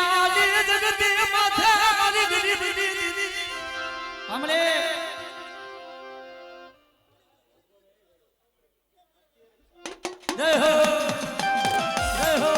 આલે જગતે માથે મારી ગરીબ દીદી હમણે જય હો જય હો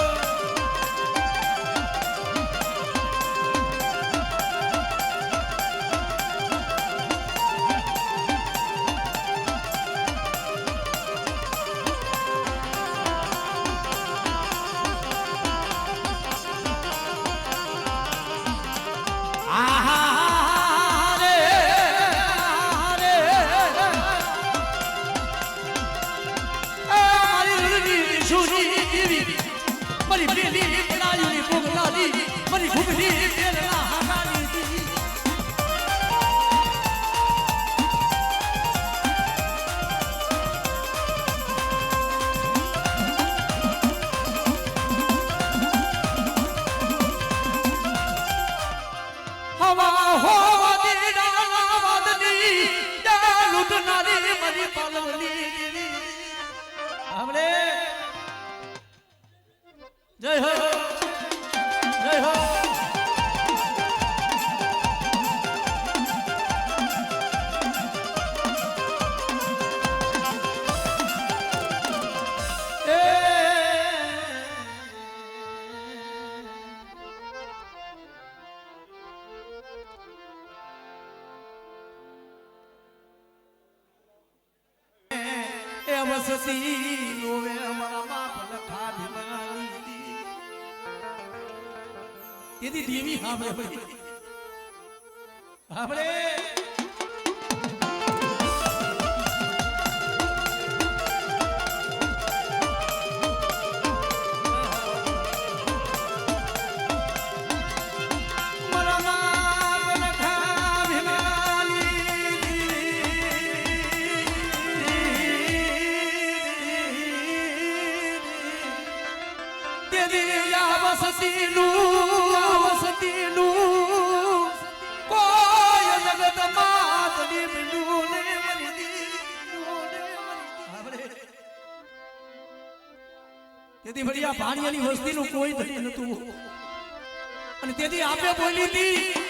મરી પેલી પેલાની ભૂગલાની મરી ભૂગની પેલા હાનાની હવા હોવાની ડાલા વાદની લૂટનારી મરી પાલવની હમણે જય હો જય હો વસતી લોવે અમારા બાપ લખા ભીમાની તેદી દેવી હાંભળે હાંભળે તેથી ભડિયા ભાણિયાની વસ્તીનું કોઈ ધણી નતું અને તેથી આપે બોલી હતી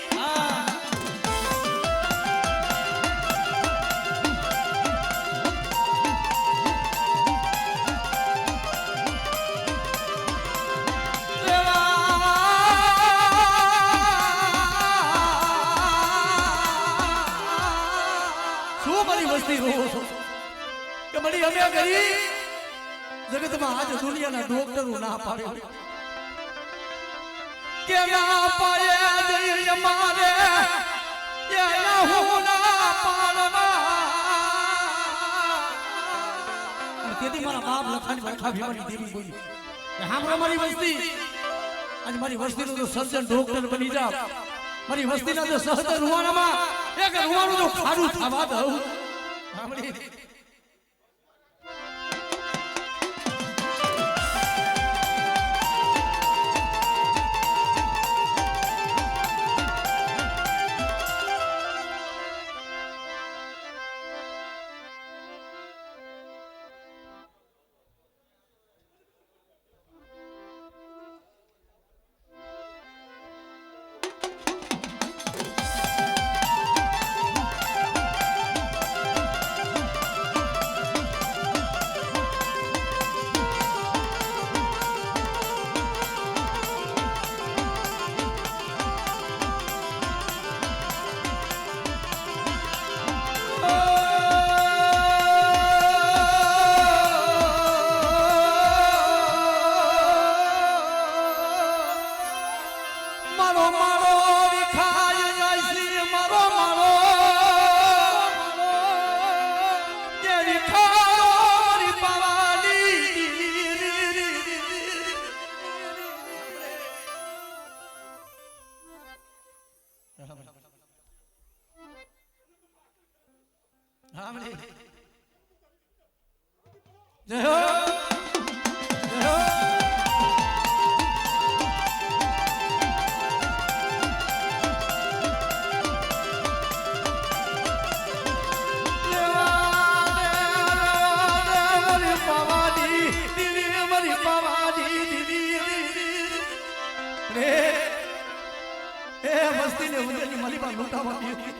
શું મારી વસ્તી રહો છો કે બડી અમે કરી જગતમાં આજ દુનિયાના ડોક્ટરો ના પાડે કે ના પાડે જય મારે એના હું ના પાડવા તેથી મારા બાપ લખાની લખા ભીમાની દેવી બોલી કે હામરા મારી વસ્તી આજ મારી વસ્તીનો જો સર્જન ડોક્ટર બની જાવ મારી વસ્તીના જો સહજ રૂવાણામાં એક રૂવાણું જો ખાડું થવા દઉં હામરી જય હો જય હો એ વસ્તીને ઉંદેની મલીમાં લૂંટાવાની હતી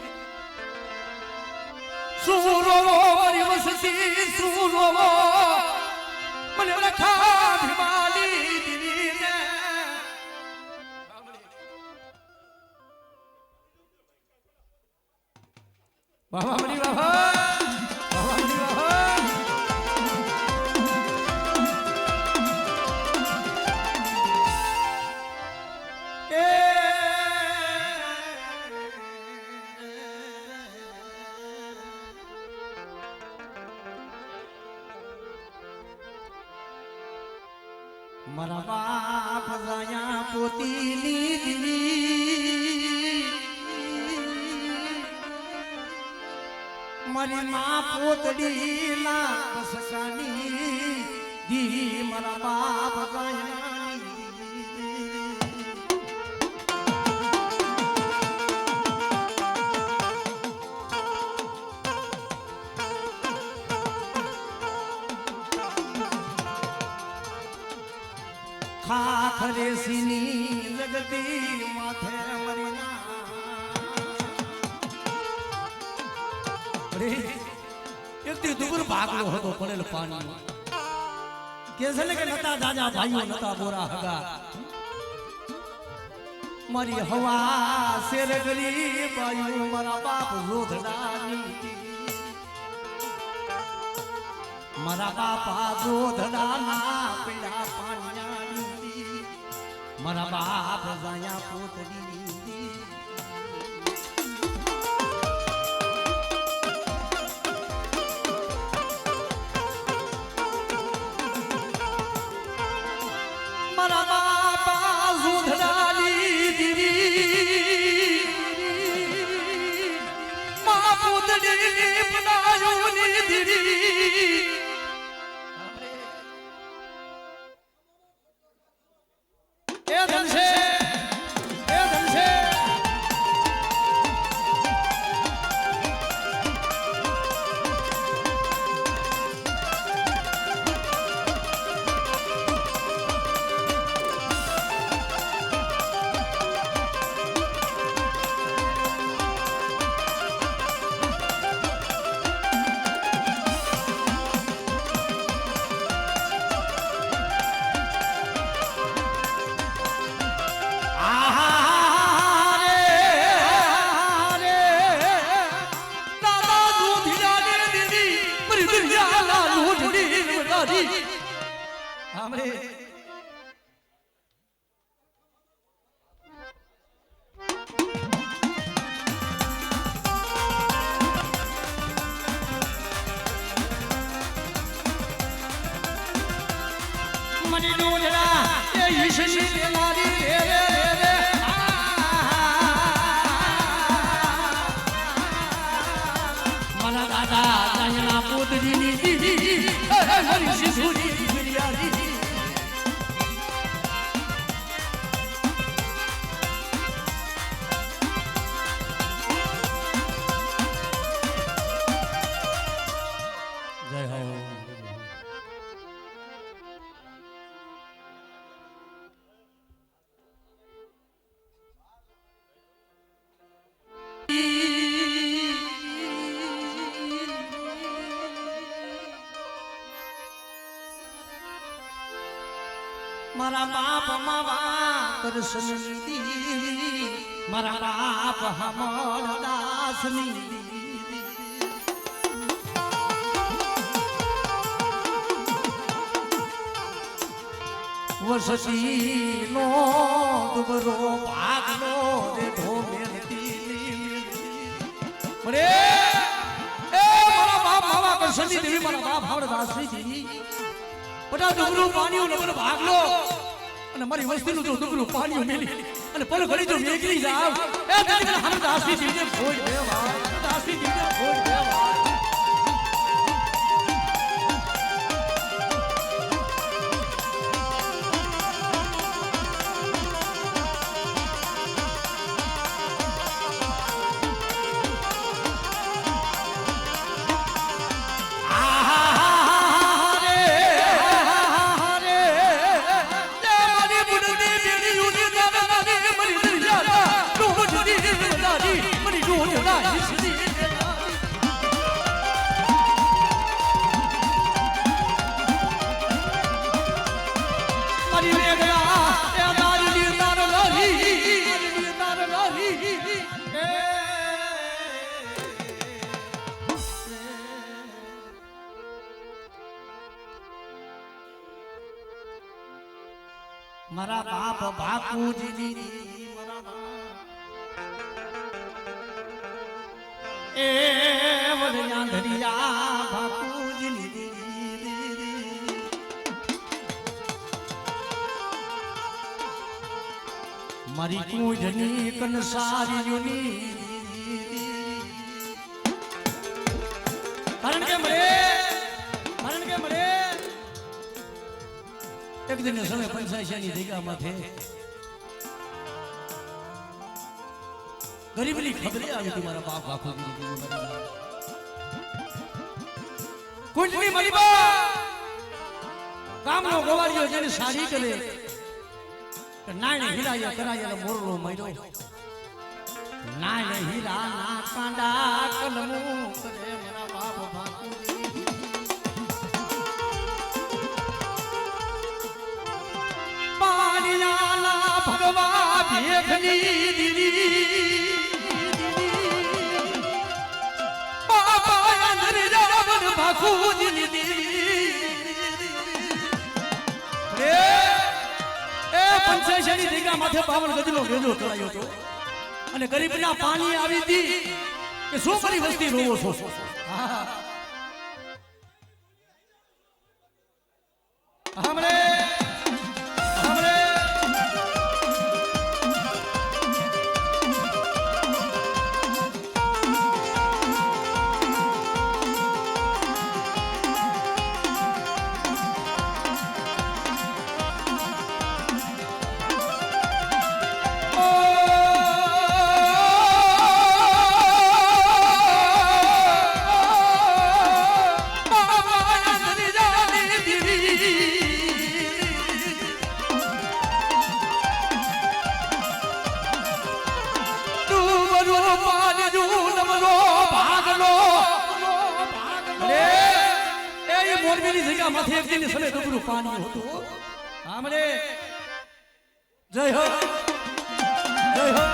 સુરો મારી વસ્તી સુરો મને લખા ભીમાલી દીવીને વાહ મરી વાહ વાહ મરી વાહ મારા બાપ જાયા પોતીની દીવી મારી માં પોતડી ના બસકાની દી મારા બાપ જાયાની ખાખરે સીની જગતી માથે મરીના રે એટલી દૂર ભાગલો હતો પડેલ પાણી કે છે ને કે નતા દાદા ભાઈઓ નતા બોરા હગા મારી હવા શેર ગરી બાયું મારા બાપ રોધડાની મારા બાપા રોધડાના પીડા પાણી મારા બાપ જાયા પોતડી મારા બાપા રોધડાની દીવી મા પોતડી બનાયોની દીવી મની ડોજરા એ ઈશની દેલારી રે રે મના દાદા જાયના પોતરીની દીદી હરી શિશુની બિરિયાની જય હો મારા બાપ માવા કરશની મારા બાપ હમણ દાસની વસતી નો દુબરો ભાગનો રે ઢોમેલતી રે એ મારા બાપ માવા કરશની દેવી મારા બાપ હમણ દાસની બધા ડુંગરું પાણીઓ નબર ભાગલો અને મારી વસ્તીનું જો ડુંગરું પાણીઓ મેલી અને પર ઘડી જો મેઘરી જાવ એ તને હમ દાસી જીને ભોજ દેવા દાસી જીને ભોજ દેવા મારા બાપ બાપુજી એ વડયા ધરિયા બાપુજી મારી કુંજની કનસારીઓની કારણ કે મળે એક દિન સમય પંચાયતની જગ્યામાં થે ગરીબની ખબરે આવી હતી મારા બાપ આખો કુંજની મલીબા ગામનો ગવારીઓ જેને સાડી કરે નાણે હીરા કરાયેલો મોરલો મર્યો નાણે હીરા ના કાંડા કલમો કરે મારા બાપ બાપુજી પાણીના ભગવા ભેખની દીદી બાપા અંદર જાવન બાપુજી દીદી પંચાયતની જગ્યા માથે પાવન ગજનો ગેજો ચડાયો હતો અને ગરીબના પાણી આવી હતી કે શું કરી વસ્તી રોવો છો હમણે મોરબીની જગ્યા માથે એક દિન સમય ડબરું પાણી હતું આમરે જય હો જય હો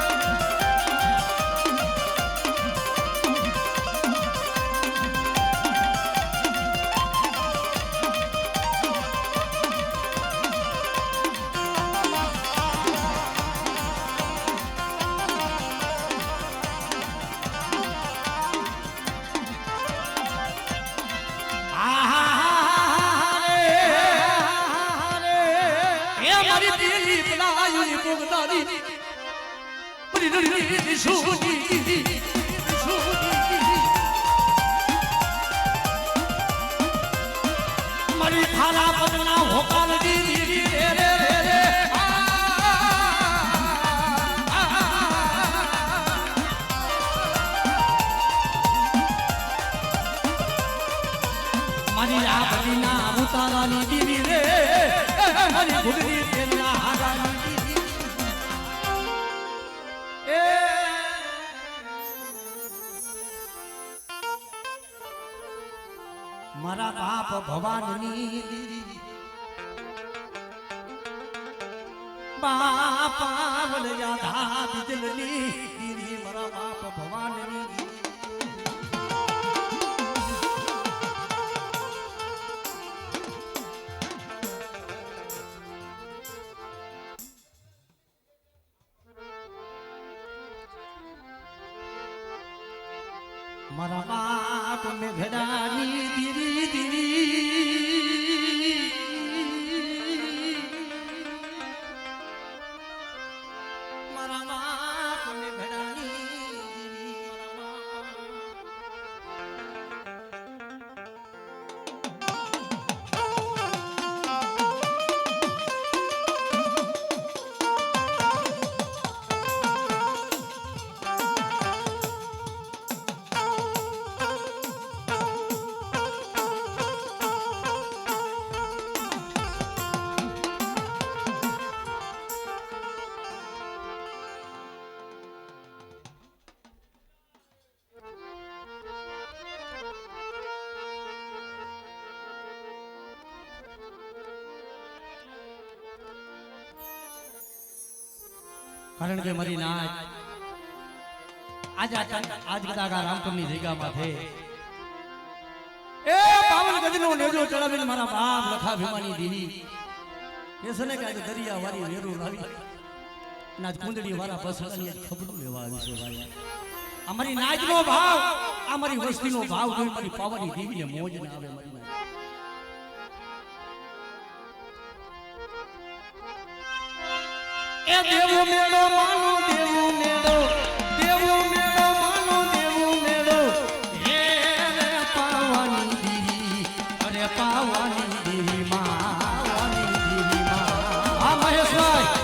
મારી થાલા પગના હોકાલ દીદી રે મારી આ બદીના ઉતારાની દીદી રે મારી ગુડરી તેના હારાની મારા બાપ ભવાનની બાપા વલયા ધા બિજલની દીદી મારા બાપ ભવાનની મારા બાપ મેઘડાની દીદી દીદી મારા બાપ મેઘડાની દીદી કારણ કે મારી નાચ આજ કદાચ રામપુરની જગ્યામાં છે એ પાવન ગજનો નેજો ચડાવીને મારા બાપ લખા ભીમાની દીદી એ છે ને કે આજે દરિયા વાળી વેરું લાવી નાજ કુંદડી વાળા બસડાની ખબરું લેવા આવી છે ભાઈ અમારી નાજનો ભાવ અમારી વસ્તીનો ભાવ જોઈ મારી પાવાની દેવીને મોજ ના આવે મારી નાજ એ દેવો મેળો માનો દેવો મેળો દેવો મેળો માનો દેવો મેળો હે રે પાવાની દેવી અરે પાવાની દેવી માવાની દેવી મા આ મહેશભાઈ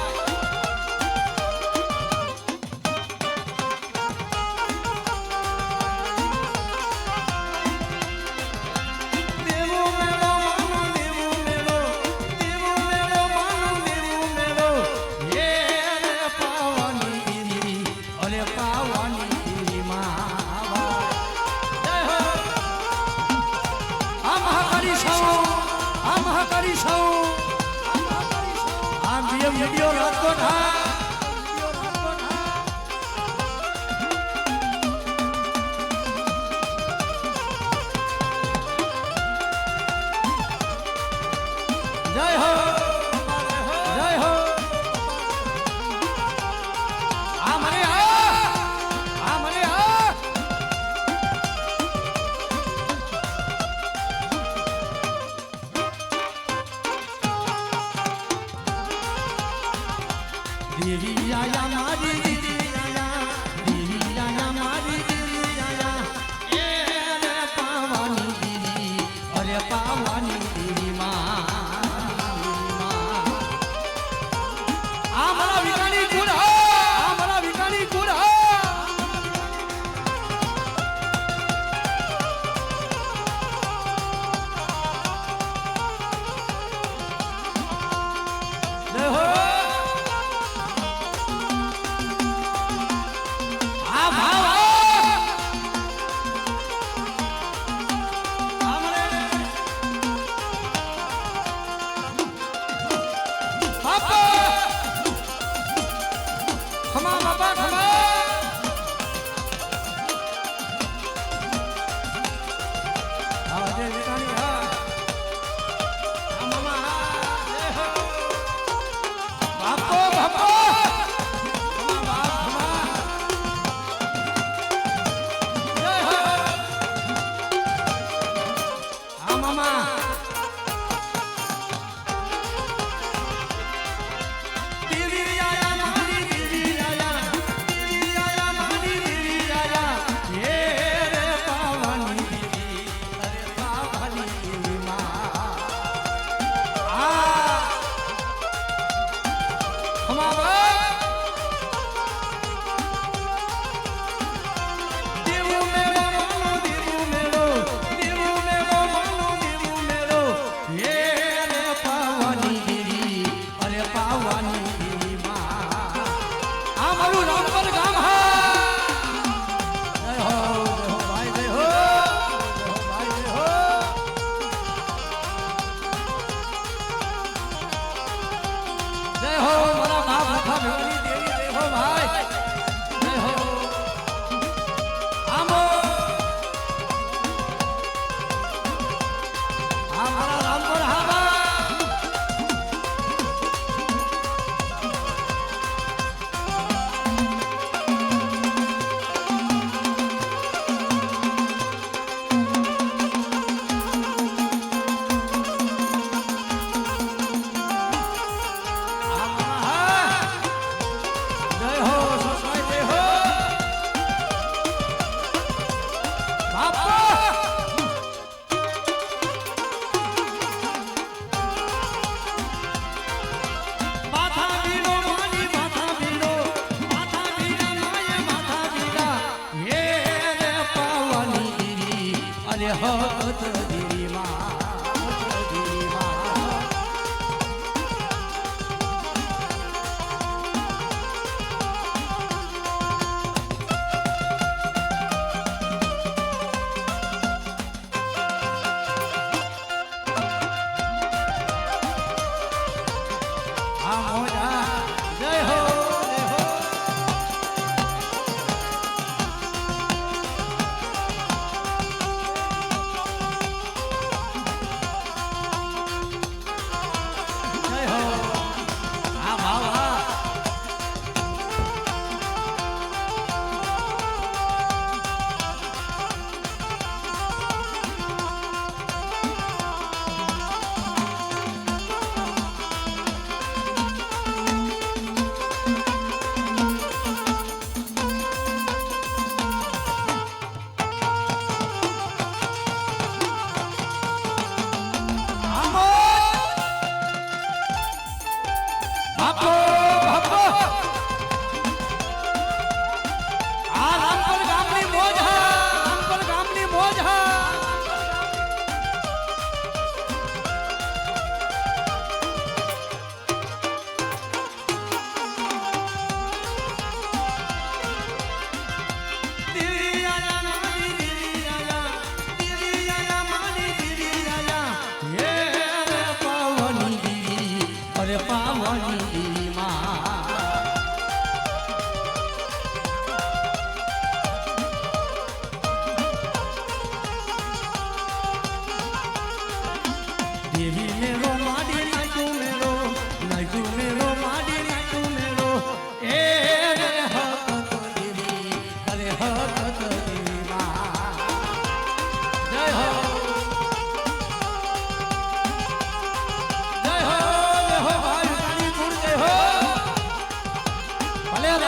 વિડિયો રાજકોટ હા જય હો જય હો આ મને દેવી આયા મારી દેવી આયા મારી દેવી આયા એ રે પાવાની દેવી અરે પાવાની દેવી માં આ મારા વિકાની કુળ આ મારા વિકાની કુળ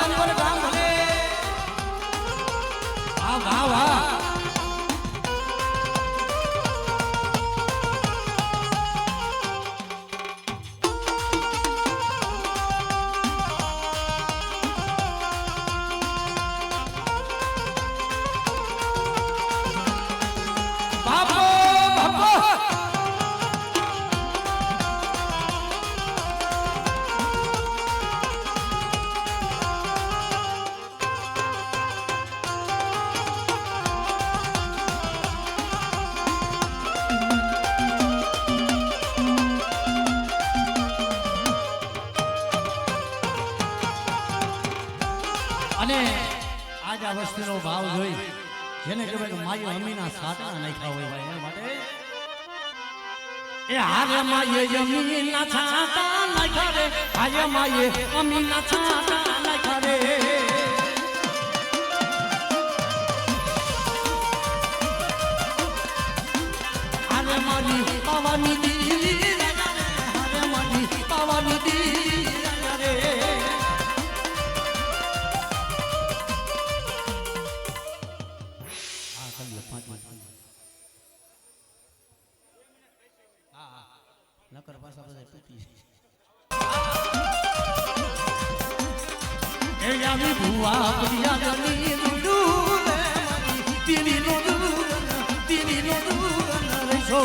અંબર ગામ ભલે આ વાહ વાહ અને આજ આ વસ્તુનો ભાવ જોઈ જેને કહેવાય કે માય અમીના સાટના નાખ્યા હોય ભાઈ એના માટે એ હારે માયે અમીના સાટના નાખ્યા રે હારે માયે અમીના સાટના નાખ્યા રે હારે મારી પાવાની દી હારે મારી પાવાની દી રે નકર પાછા બધા તૂટી એ આવી ભુવા પ્રિયા જની દૂધ તીની નો દૂધ રહીશો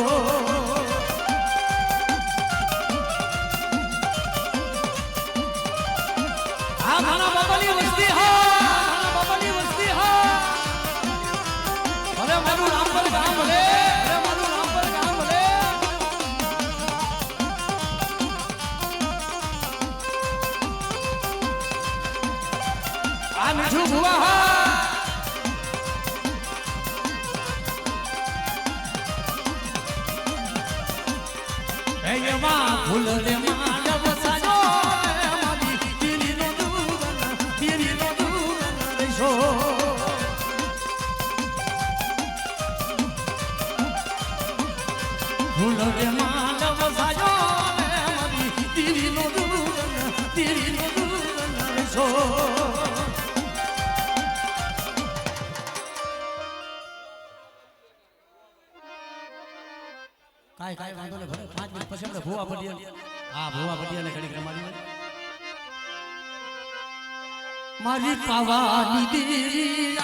આ મારા બાબાની વસ્તી હા બાબાની વસ્તી હા અરે મારું રામપર ગામ ભલે અરે મારું રામપર ગામ ભલે આ મીઠું ભુવા હા એમાં ફૂલ રે માનવ સાજો મારી તીરીનો દૂધ રેશો ફૂલ રે માનવ સાજો મારી તીરીનો દૂધ રેશો કાઈ વાંધો ને ભલે 5 મિનિટ પછી આપણે ભુવા પડિયા હા ભુવા પડિયા ને ઘડી રમાડી મારી પાવાની દીરી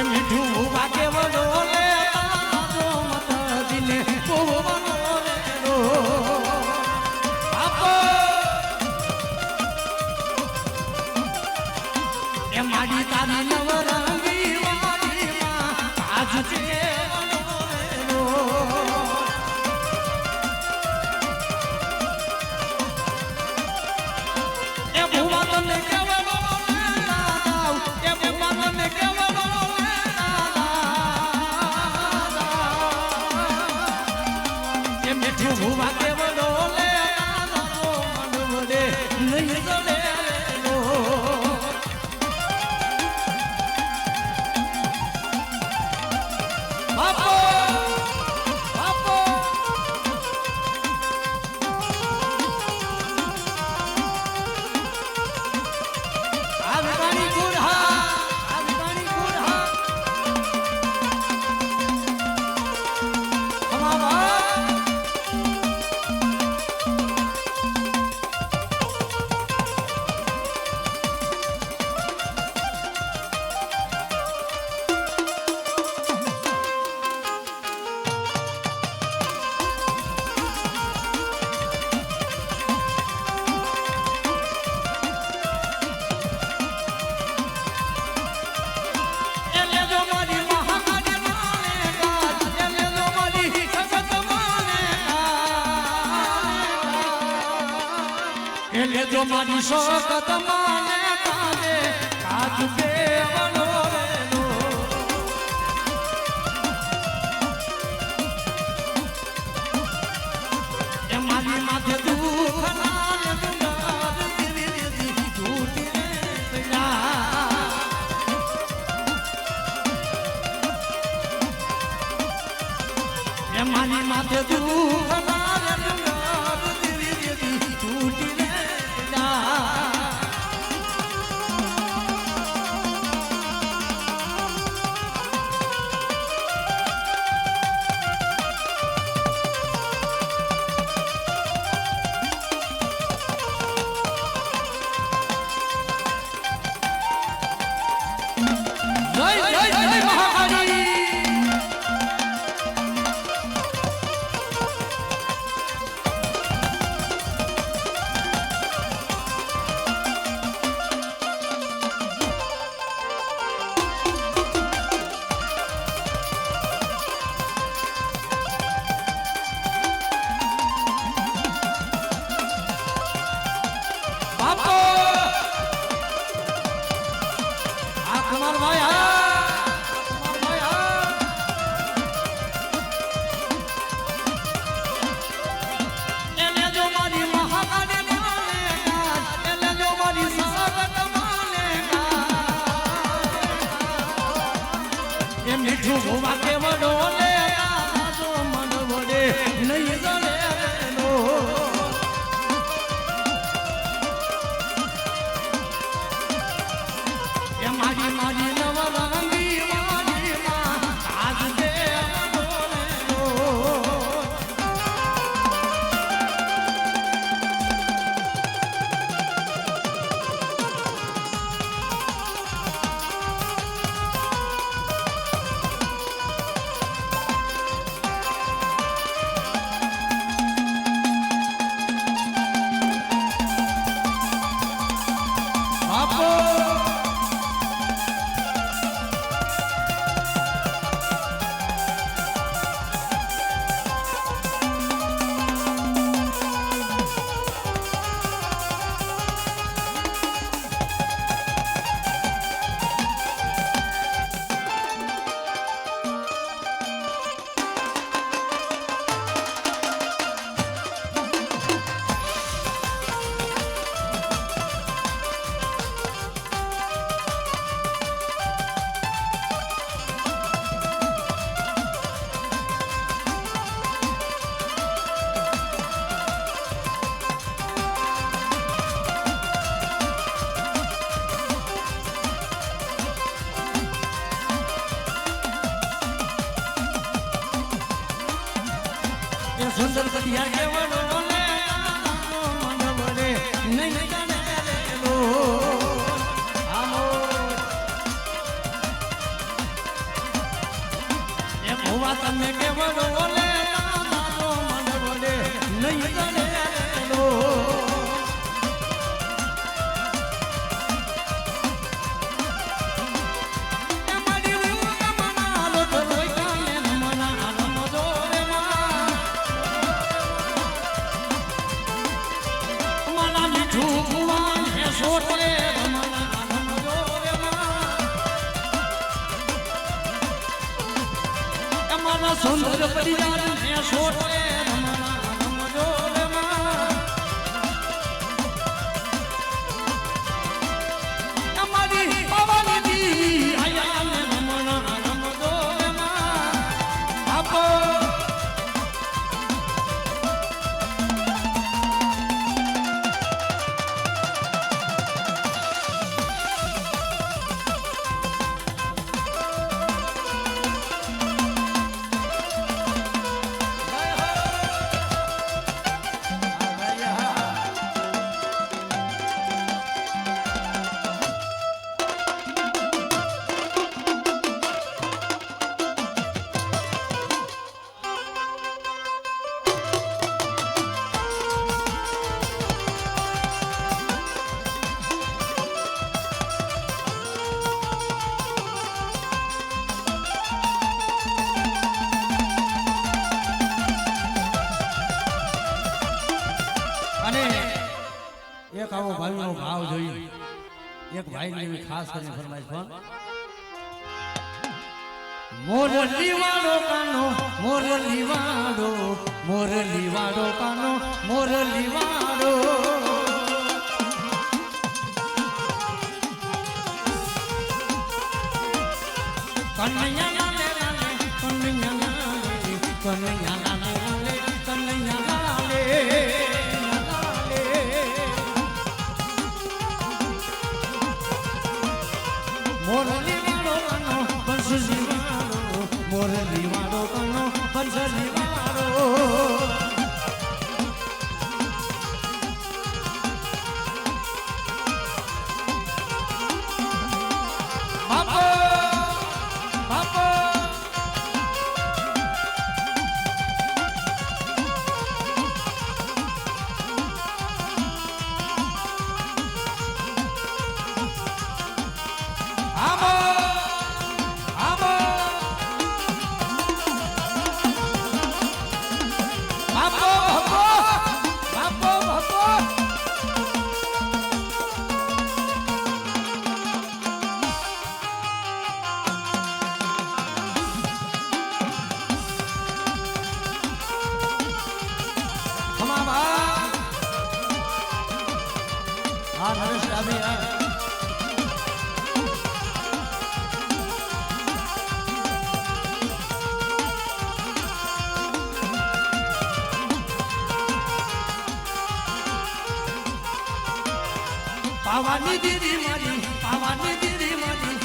મીઠું વાગે વડો લે તારો મત દિલે કોવનો રે રો આપો એ માડી તારી નવરંગી વાડી માં આજ છે વડો રે રો એ ભુવા તને કેવડો લાવ એ ભુવા તને કેવડો ભુવા કેવડો લે તારો મનવડે નહીં ગલે રો બાપો બાપો આ વિકાણી ગુરહા આ વિકાણી ગુરહા અમાવા લેજો મારી શોકત માને કાને કાજ કેવનો રેલો એ મારી માથે દુઃખ ના ડુંગર ધીરે ધીરે તૂટી ના એ મારી માથે દુઃખ ના ડુંગર ધીરે ધીરે તૂટી મીઠું હોવા કે વડો લે આજો મન વડે નહીં જડે નો એ મારી મારી નવરંગી મારી માં આજ દે સુંદર કડિયા કેવડો લે મન વડે નહીં જાણે રેલો આમો એ ભોવા તમે કેવડો લે મન વડે નહીં જાણે રેલો સુંદર પરિવાર ને છોટે રમજો રે અમારી પવન દી આયા ને રમણા રમજો રે આપો એક આવો ભાઈનો ભાવ જોઈ એક ભાઈની એવી ખાસ કરીને ફરમાઈશ પણ મોરલી વાળો કાનો મોરલી વાળો મોરલી વાળો કાનો મોરલી વાળો કનૈયા લાલે લાલે કનૈયા લાલે કનૈયા લાલે કનૈયા લાલે મોરલી વાળો કાનો બંસરી વાળો મોરલી વાળો કાનો બંસરી વાળો પાવાની દીદી મારી પાવાની દીદી મારી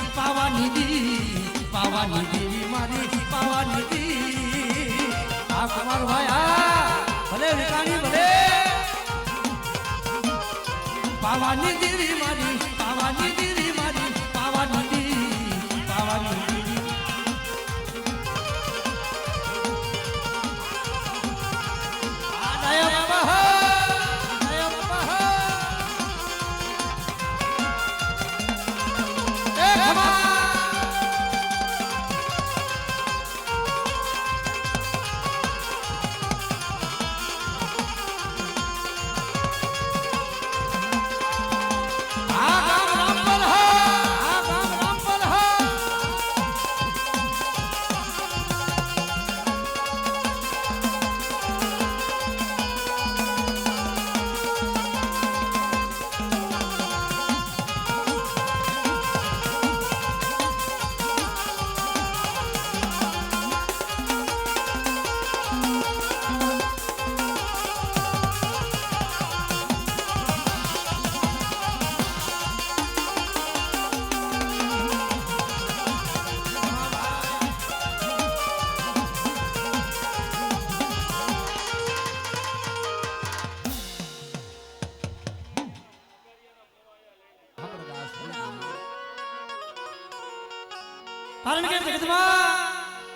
પાવાની દીદી મારી પાવાની દીદી આ કુમાર ભાઈ આ ભલે વિકાણી ભલે પાવાની દીદી મારી પાવાની દીદી મારી પાવાની દીદી પાવાની દીદી આ દયા બાબા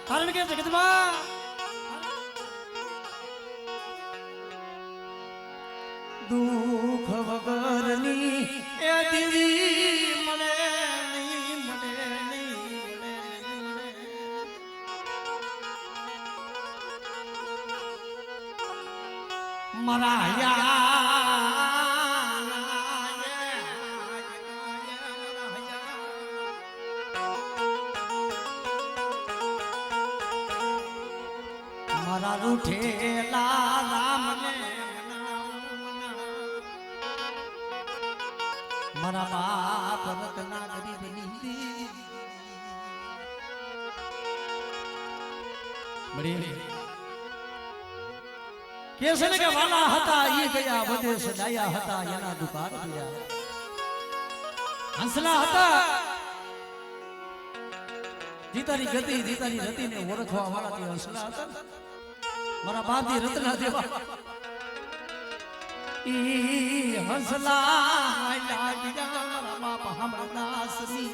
કારણ કે જગતમાં દુઃખ વગરની એ દીવી મને નહીં મરાયા મારા રૂઠેલા રામને મારા બાપ રતના ગરીબની બડી કેસે ને કે વાલા હતા ઈ ગયા બધે સદાયા હતા એના દુકાળ પીયા હંસલા હતા જીતાની ગતિ જીતાની રતિને ઓળખવા વાળા તે હંસલા હતા મારા બાપની રત્ના દેવા ઈ હંસલા મારા બાપ હમણાં સની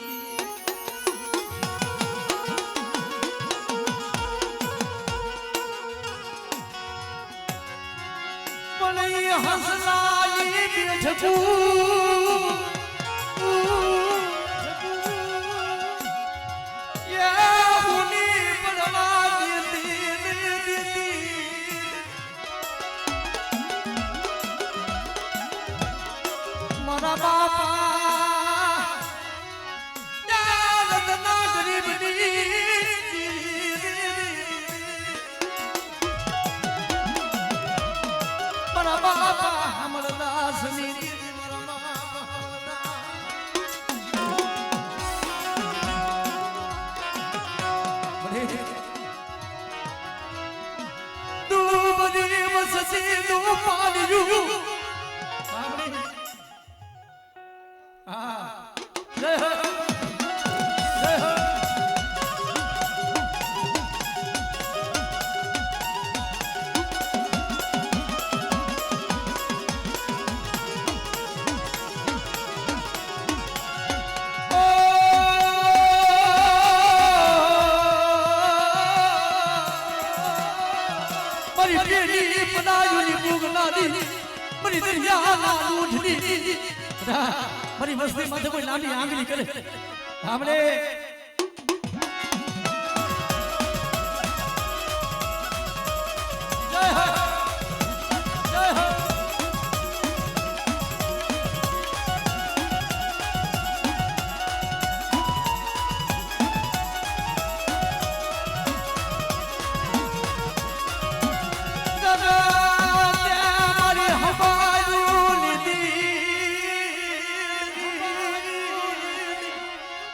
પણ ઈ હંસલા ઈ બેઠકું મારા બાપા રતના ગરીબની મારા બાપા અમરદાસની મારી વસ્તી માથે કોઈ લાંબી આંગળી કરે આપણે જય હો જય હો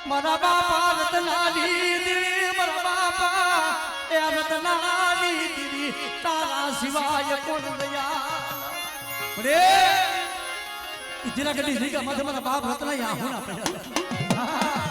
મારા બાપા રતનાની દીદી મારા બાપા એ રતનાની દીદી તારા સિવાય કોણ દયા રે જરા કદી જીગા માથે મારા બાપ રતના યા હું ના પડ્યા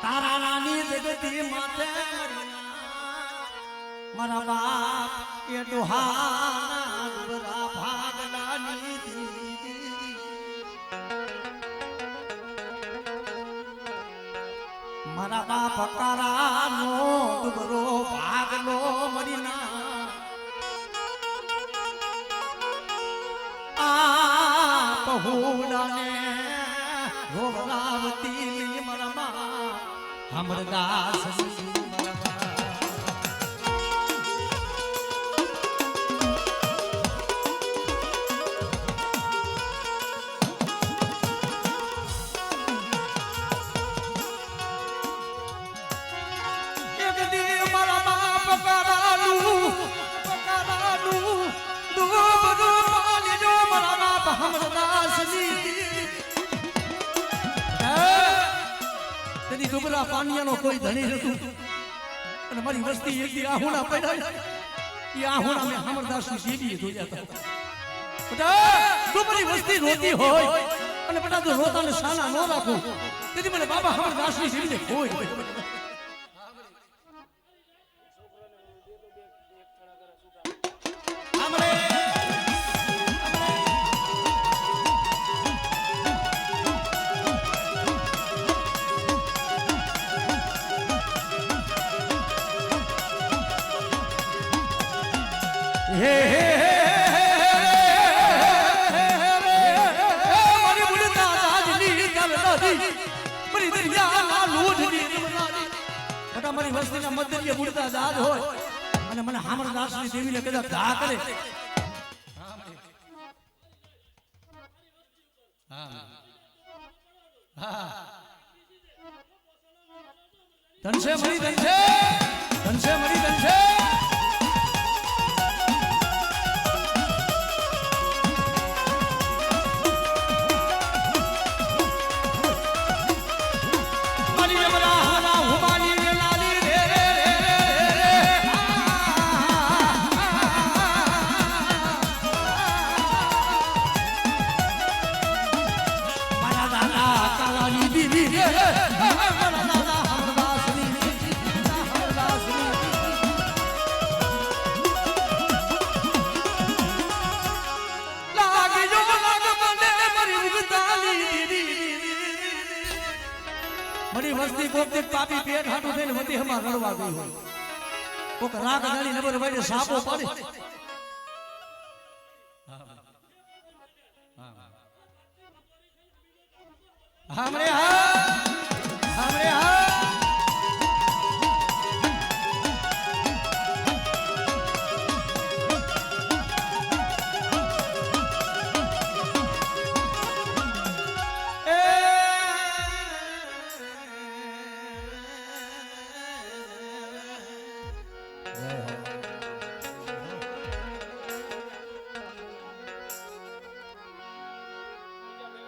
તારા નાની જગતી માથે મારા બાપ એ ડોહાના ડુબરા ભાગલાની દીદી મારા બાપ કારાનો ડુબરો ભાગલો મરીના આ પહુડાને રોવરાવતી મારા અમરદાસ એક દી મારા બાપ કરાલું દૂબરું પાણી જો મારા બાપ અમરદાસની તેની ડુબરા પાણીયાનો કોઈ ધણી નતું અને મારી વસ્તી એકદી આહુણા પડ્યા એ આહુણા મેં અમરદાસની સીડી જોયા હતા ડુબરી વસ્તી રોતી હોય અને બધા જો રોતાને સાના ન રાખું તેથી મને બાબા અમરદાસની સીડીને કોઈ મારી વસ્તીના મધ્ય બુડતા દાદ હોય અને મને અમરદાસની દેવીને કદાચ ઘા કરે ધનશે મળી ધનશે મળી ધનશે વખતે પાપી પેટ હાટું થઈને વધી હમા રડવા ગઈ હોય કોક રાગ ગાડી નંબર વાળે સાપો પાડે हमरे हाँ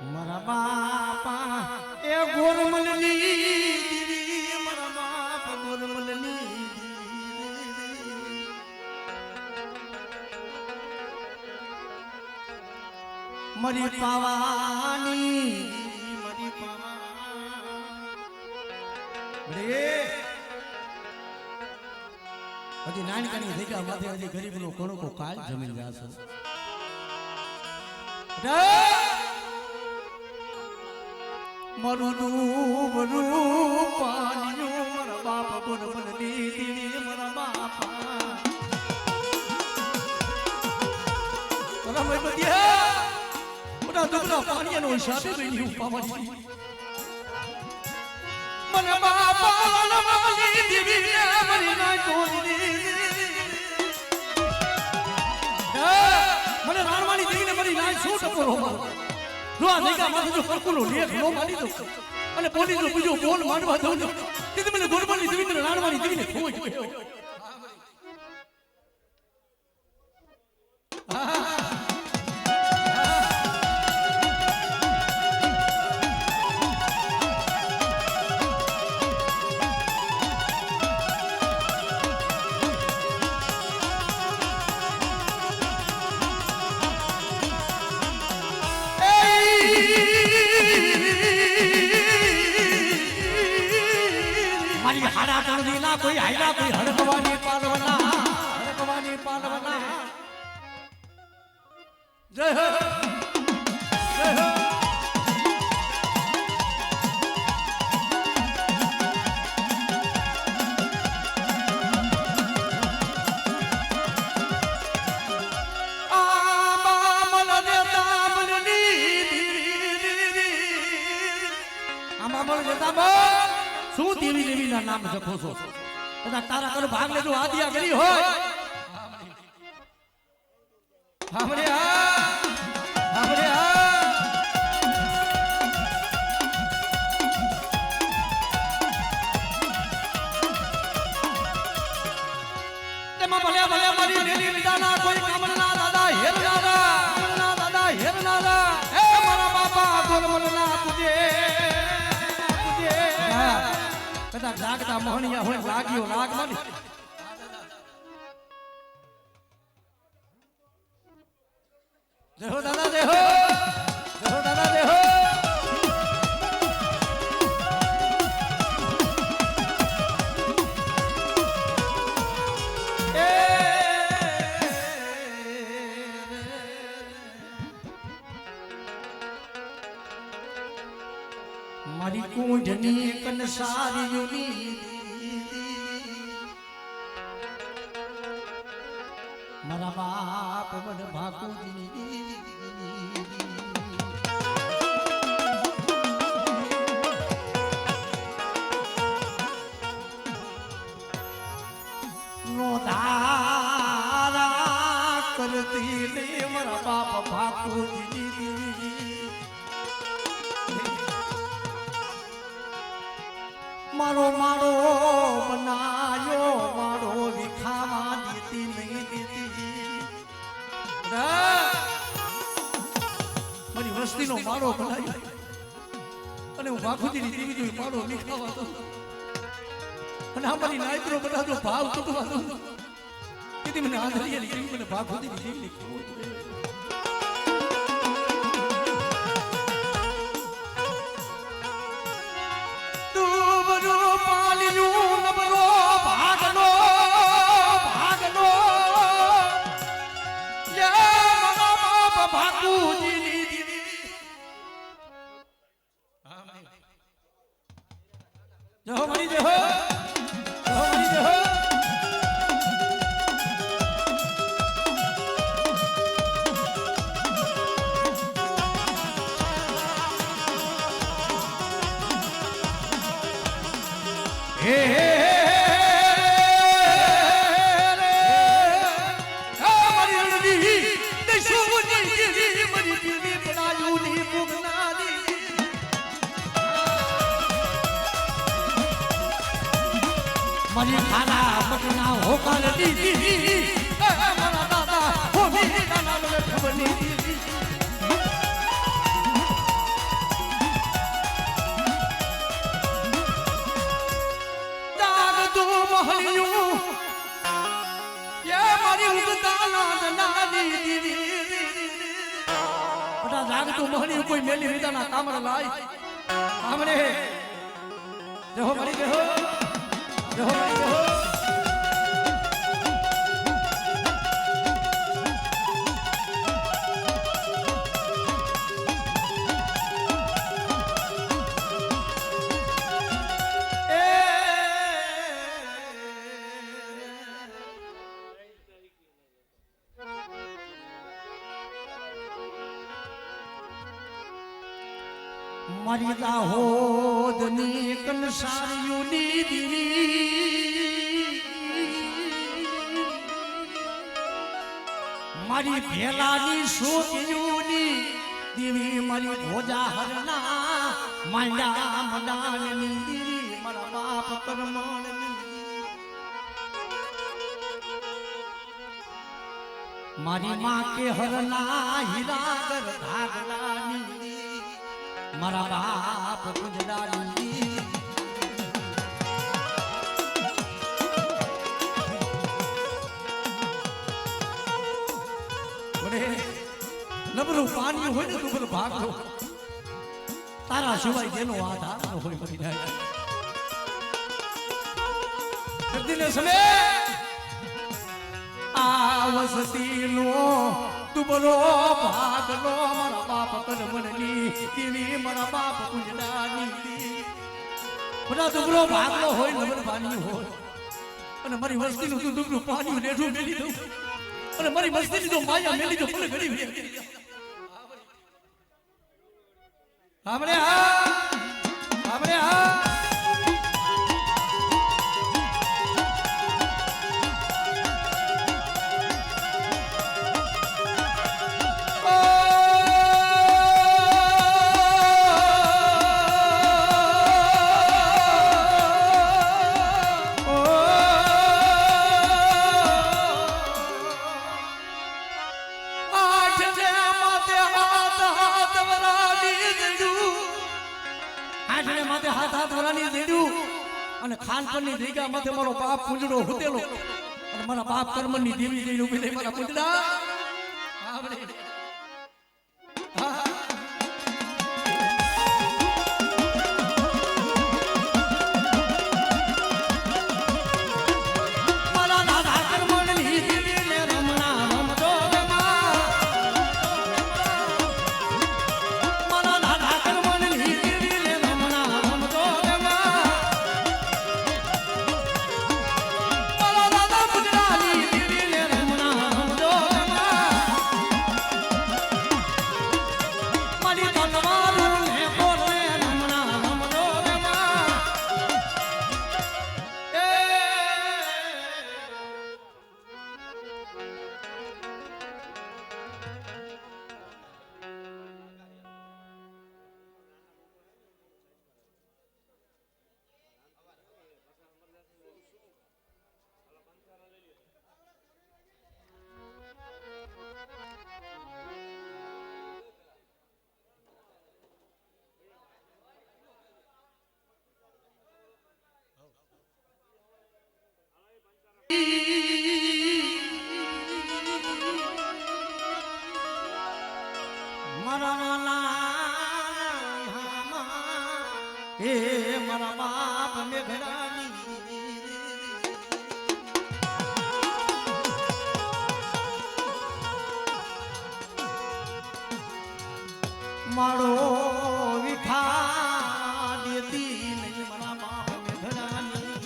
મારા બાપા એ ગોરમલની દીદી મારા બાપ ગોરમલની મરી પાવાની મરી પાવા રે હજી નાનકાની જગ્યા માથે હજી ગરીબનો કોનો કો કાલ જમીન જાશે મારું ડૂબરું પાણીઓ મારા બાપ ગોરમલની દીદી મારા બાપા મારા ભાઈ બધિયા મોટા દુબળા પાણીનો હિસાબે બેની પાવાની મને બાપા લમલી દીદી મરી ના કોની મને રાણવાણી દેવીને મરી ના શું ટપોરો મારો જો આ જગ્યા માથે જો સરકુલો લેખ નો મારી દો અને પોલીસનો બીજો બોલ માંડવા દઉં તેથી મને ગોરમલની દેવીને રાણવાણી દેવીને ખોઈ ગયો कोई हायरा कोई हड़कवानी पालवना जय हो जय हो શું દેવી દેવી ના નામ જપો છો બધા તારા કર ભાગ લેજો આદિયા ગરી હોય हमरे તેમાં ભલે ભલે મારી દેલી વિદાના કોઈ કામના દાદા હેરનારા એ મારા બાપા ગોરમલના તુજે કદાચ લાગતા મોહણિયા હોય લાગ્યો લાગ મારી જય હો દાદા જય હો દાદા જય હો મારી કુંજની કનસારીઓની મારા બાપ મને ભાગુજી નો ધારા કરતી ને મારા બાપ ભાગુજી મારો મારો બનાયો મારો વિખાવા દીતી નહીં દીતી મારી વસ્તીનો મારો બનાયો અને હું બાપુજીની દેવી જોઈ મારો વિખાવા દો અને અમારી નાયત્રો બધા ભાવ કૂટવા દો તેથી મને આંધળીયાની દેવી મને બાપુજીની દેવીને કેવો જો મરી હે મારી ખાના પટના હોકાર દીધી મારા દાદા હોમી નાના મને ખબર નહીં દાગ તો મહલિયું એ મારી ઉગતા નાની દીદી બટા દાગ તો મહલિયું કોઈ મેલી વિદાના કામર લાય આમણે જહો મારી જહો મારી દાહોદની કંસારીઓની દીવી મારી ભેલાની સોતીઓની દીવી મારી ભોજા હરના માંડા મડાણની દીવી મારા બાપ કરમણની મારી માં કે હરના હીરાગર ધાગલાની મારા બાપ ગુજરાતી નબળું પાણી હોય ને તું ભાગ લો તારા સિવાય જેનો આધાર ન હોય મરી જાય સમય આ વસતીનો તુબરો ભાગલો મારા બાપ કરમણની દેવી મારા બાપ કુંજડાની બધા તુબરો ભાગલો હોય નબર પાણી હોય અને મારી વસ્તીનું તું દુબરું પાણી રેઠું મેલી દઉં અને મારી વસ્તીની તો માયા મેલી દો પણ ઘડી આપણે અને ખાનપણની જગ્યા માથે મારો બાપ પૂંજડો હુતેલો અને મારા બાપ કર્મની દેવી જઈને ઉભી થઈ મારા પૂંજડા મારા બાપ મેઘરાની મારો વિખા દેતી નહીં મારા બાપ મેઘરાની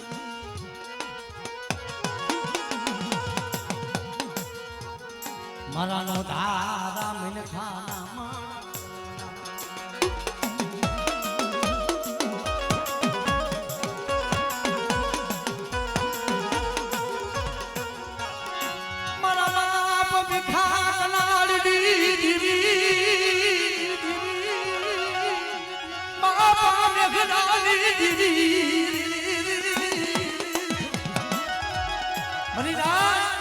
મારા નો ધારા મને ખાના મેઘડાની દીવી મરી રાત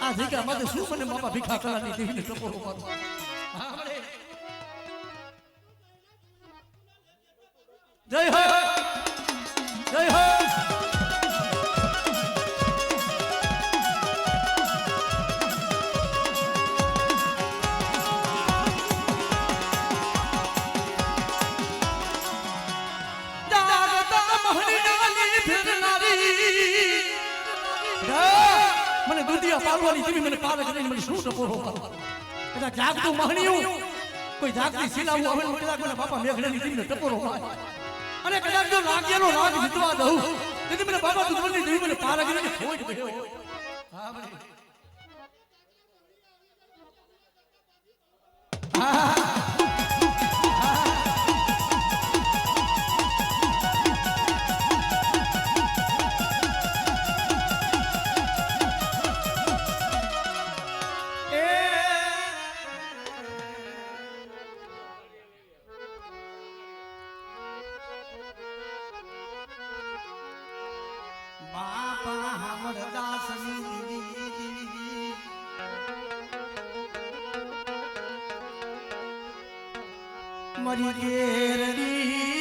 આ જગ્યા માટે શું મને બાપા ભીખા કલાની દેવીને ટપોરો મારો જય હો જય હો મને દુધિયા પાલવાની દેવી મને પાલે કરીને મને શું ટપોરો મારો એટલે જાગતું મહણિયું કોઈ જાગતી શિલાવું આવે ને કદાચ મને બાપા મેઘડાની દેવીને ટપોરો મારે અને કદાચ જો લાગેલો રાગ જીતવા દઉં તેથી મને બાપા દુધની દેવી મને પાલે કરીને ખોટ ગયો હા ભાઈ બાપા હમર દાસની મરી ગેરડી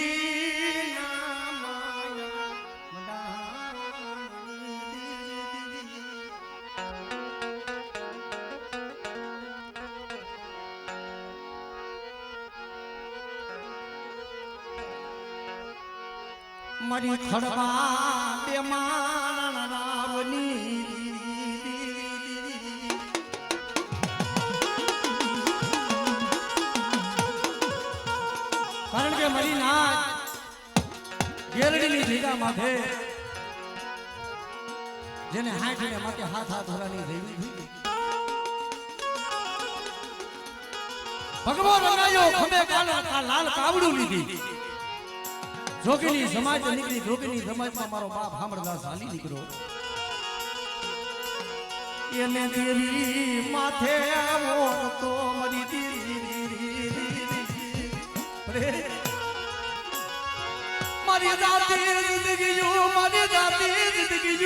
મરી ખડવા બે માન રાવની કારણ કે મરી નાચ ગેરડીની જગ્યા માથે જેને હાથીને માથે હાથ ધરાની દેવી ભગવો રંગાયો ખંભે લાલ કાવડું લીધી જોગીની સમાજ નીકળી જોગીની સમાજમાં મારો બાપ હામરદાસ હાલી નીકળ્યો એને દેવી માથે આવો તો મરી દીધી મારી જાતી જિંદગી મારી જાતી જિંદગી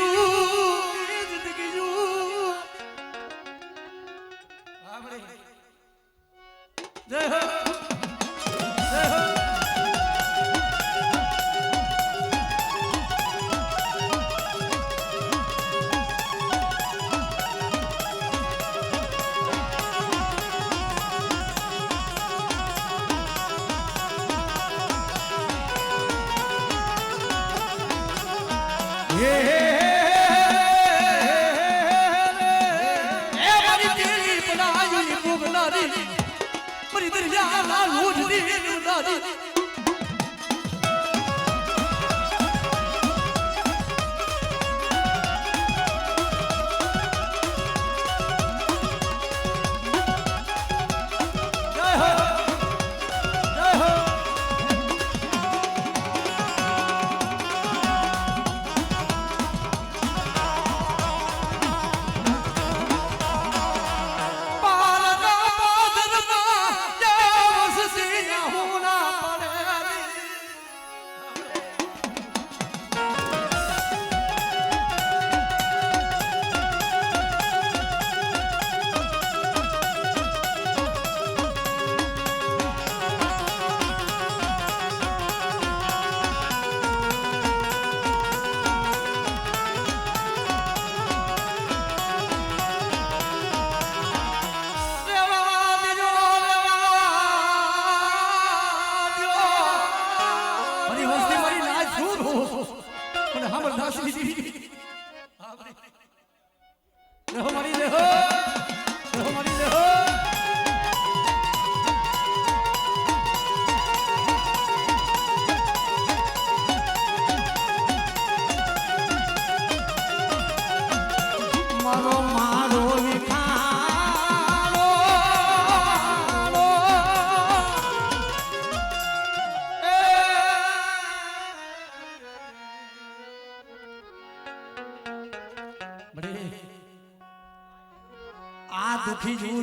જય હો જય હો મરી દરિયા લાલ ઉઠી દાદી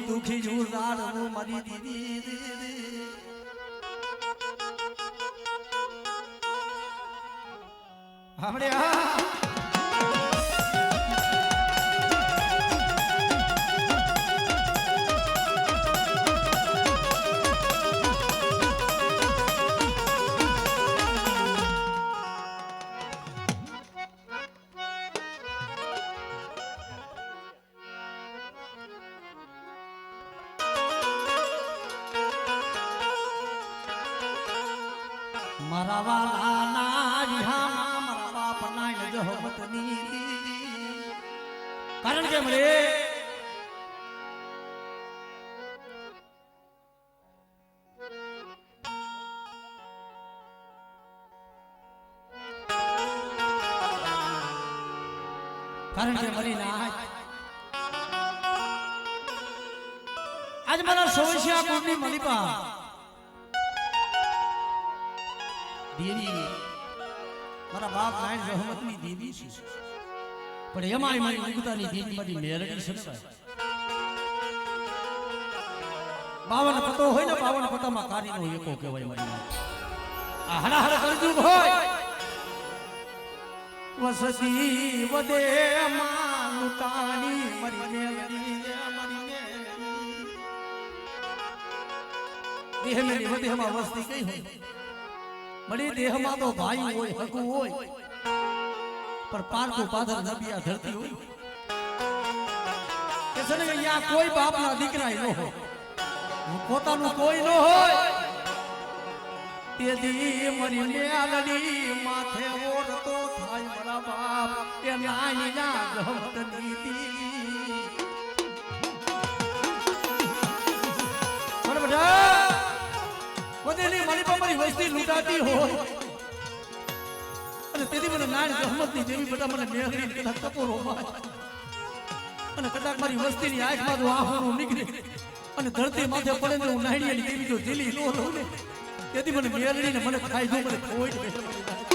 दुखी जू राड़ मरी दीदी આપણે હા મારા વાલાના વિહામાં મારા બાપના જહમતની કારણ કે મને મરી ના આજ મારા સોશિયા કુંડની મલિપા દેવી મારા બાપ નાયણ રહેમતની દેવી છે પણ એમાંય મારી ઉગતાની દેવી મારી મેરડી છે ને 52 પતો હોય ને 52 પતામાં કારીનો એકો કહેવાય મારી આ હરાહર કરજુગ હોય વસતી વદે માં લૂટાની મારી મેરડી દેહ મેરી વદેમાં વસ્તી કઈ હોય મળી દેહમાં તો ભાઈ હોય હકુ હોય પણ પારકું પાદર નબિયા ધરતી હોય કે છે ને અહીંયા કોઈ બાપના દીકરા ન હોય પોતાનું કોઈ ન હોય તેથી મરી મેલડી માથે ઓરતો થાય મારા બાપ એ નાઈના ગમતની દી બરાબર વધેલી મારી મારી વસ્તી લૂંટાતી હોય અને તેથી મને નાની જહમતની જેવી બધા મને મેળવી કદાચ ટપોરો માય અને કદાચ મારી વસ્તીની આંખમાં જો આંખોનું નીકળે અને ધરતી માથે પડે ને હું નાણીયાની દેવી જો જીલી લો લઉં ને તેથી મને મેળવીને મને ખાઈ દઉં મને કોઈ